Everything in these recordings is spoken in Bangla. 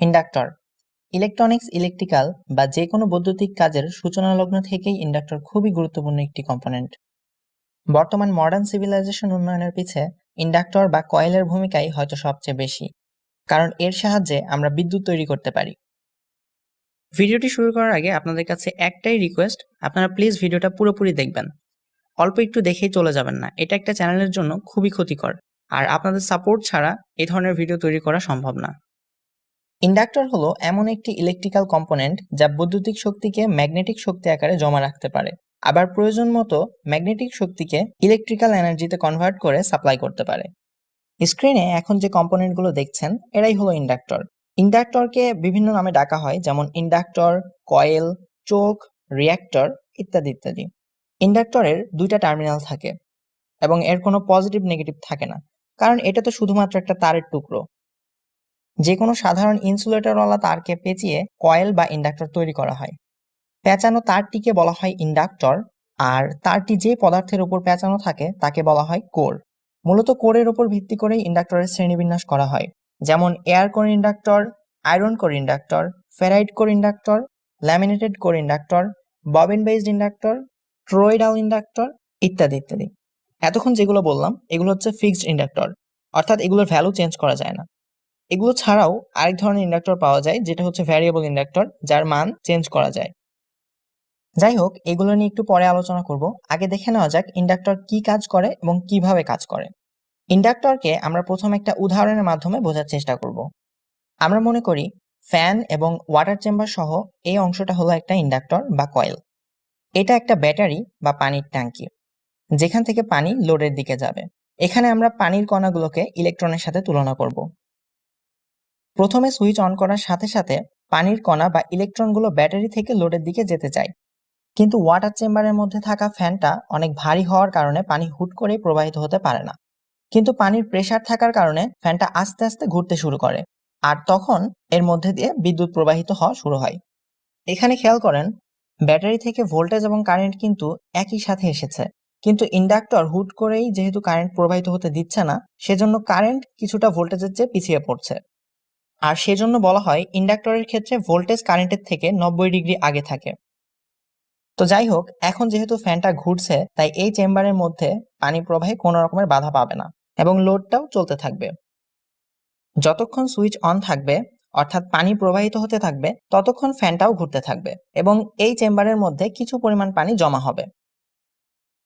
ইন্ডাক্টর ইলেকট্রনিক্স, ইলেকট্রিক্যাল বা যে কোনো বৈদ্যুতিক কাজের সূচনা লগ্ন থেকেই ইন্ডাক্টর খুবই গুরুত্বপূর্ণ একটি কম্পোনেন্ট। বর্তমান মডার্ন সিভিলাইজেশন উন্নয়নের পিছে ইন্ডাক্টর বা কয়েলের ভূমিকাই হয়তো সবচেয়ে বেশি, কারণ এর সাহায্যে আমরা বিদ্যুৎ তৈরি করতে পারি। ভিডিওটি শুরু করার আগে আপনাদের কাছে একটাই রিকোয়েস্ট, আপনারা প্লিজ ভিডিওটা পুরোপুরি দেখবেন। অল্প একটু দেখেই চলে যাবেন না, এটা একটা চ্যানেলের জন্য খুবই ক্ষতিকর, আর আপনাদের সাপোর্ট ছাড়া এই ধরনের ভিডিও তৈরি করা সম্ভব না। ইন্ডাক্টর হলো এমন একটি ইলেকট্রিক্যাল কম্পোনেন্ট যা বৈদ্যুতিক শক্তিকে ম্যাগনেটিক শক্তি আকারে জমা রাখতে পারে, আবার প্রয়োজন মতো ম্যাগনেটিক শক্তিকে ইলেকট্রিক্যাল এনার্জিতে কনভার্ট করে সাপ্লাই করতে পারে। স্ক্রিনে এখন যে কম্পোনেন্টগুলো দেখছেন এরাই হলো ইন্ডাক্টর। ইন্ডাক্টরকে বিভিন্ন নামে ডাকা হয়, যেমন ইন্ডাক্টর, কয়েল, চোক, রিঅ্যাক্টর ইত্যাদি ইত্যাদি। ইন্ডাক্টরের দুইটা টার্মিনাল থাকে এবং এর কোনো পজিটিভ নেগেটিভ থাকে না, কারণ এটা তো শুধুমাত্র একটা তারের টুকরো। যে কোনো সাধারণ ইনসুলেটরওয়ালা তারকে পেঁচিয়ে কয়েল বা ইন্ডাক্টর তৈরি করা হয়। পেঁচানো তারটিকে বলা হয় ইন্ডাক্টর, আর তারটি যে পদার্থের উপর পেঁচানো থাকে তাকে বলা হয় কোর। মূলত কোরের উপর ভিত্তি করেই ইন্ডাক্টরের শ্রেণীবিন্যাস করা হয়, যেমন air core inductor, iron core inductor, ferrite core inductor, laminated core inductor, bobbin based inductor, toroidal inductor ইত্যাদি ইত্যাদি। এতক্ষণ যেগুলো বললাম এগুলো হচ্ছে ফিক্সড ইন্ডাক্টর, অর্থাৎ এগুলোর ভ্যালু চেঞ্জ করা যায় না। এগুলো ছাড়াও আরেক ধরনের ইন্ডাক্টর পাওয়া যায়, যেটা হচ্ছে ভ্যারিয়েবল ইন্ডাক্টর, যার মান চেঞ্জ করা যায়। যাই হোক, এগুলো নিয়ে একটু পরে আলোচনা করব। আগে দেখে নেওয়া যাক ইন্ডাক্টর কি কাজ করে এবং কিভাবে কাজ করে। ইন্ডাক্টরকে আমরা প্রথম একটা উদাহরণের মাধ্যমে বোঝার চেষ্টা করব। আমরা মনে করি ফ্যান এবং ওয়াটার চেম্বার সহ এই অংশটা হলো একটা ইন্ডাক্টর বা কয়েল। এটা একটা ব্যাটারি বা পানির ট্যাঙ্কি, যেখান থেকে পানি লোডের দিকে যাবে। এখানে আমরা পানির কণাগুলোকে ইলেকট্রনের সাথে তুলনা করব। প্রথমে সুইচ অন করার সাথে সাথে পানির কণা বা ইলেকট্রনগুলো ব্যাটারি থেকে লোডের দিকে যেতে চায়, কিন্তু ওয়াটার চেম্বারের মধ্যে থাকা ফ্যানটা অনেক ভারী হওয়ার কারণে পানি হুট করেই প্রবাহিত হতে পারে না। কিন্তু পানির প্রেসার থাকার কারণে ফ্যানটা আস্তে আস্তে ঘুরতে শুরু করে, আর তখন এর মধ্যে দিয়ে বিদ্যুৎ প্রবাহিত হওয়া শুরু হয়। এখানে খেয়াল করেন, ব্যাটারি থেকে ভোল্টেজ এবং কারেন্ট কিন্তু একই সাথে এসেছে, কিন্তু ইন্ডাক্টর হুট করেই যেহেতু কারেন্ট প্রবাহিত হতে দিচ্ছে না, সেজন্য কারেন্ট কিছুটা ভোল্টেজের চেয়ে পিছিয়ে পড়ছে। আর সেজন্য বলা হয় ইন্ডাক্টরের ক্ষেত্রে ভোল্টেজ কারেন্টের থেকে 90 ডিগ্রি আগে থাকে। তো যাই হোক, এখন যেহেতু ফ্যানটা ঘুরছে, তাই এই চেম্বারের মধ্যে পানি প্রবাহে কোনো রকমের বাধা পাবে না এবং লোডটাও চলতে থাকবে। যতক্ষণ সুইচ অন থাকবে, অর্থাৎ পানি প্রবাহিত হতে থাকবে, ততক্ষণ ফ্যানটাও ঘুরতে থাকবে এবং এই চেম্বারের মধ্যে কিছু পরিমাণ পানি জমা হবে।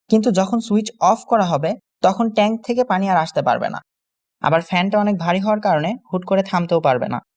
কিন্তু যখন সুইচ অফ করা হবে, তখন ট্যাঙ্ক থেকে পানি আর আসতে পারবে না। আবার ফ্যানটা অনেক ভারী হওয়ার কারণে হুট করে থামতেও পারবে না,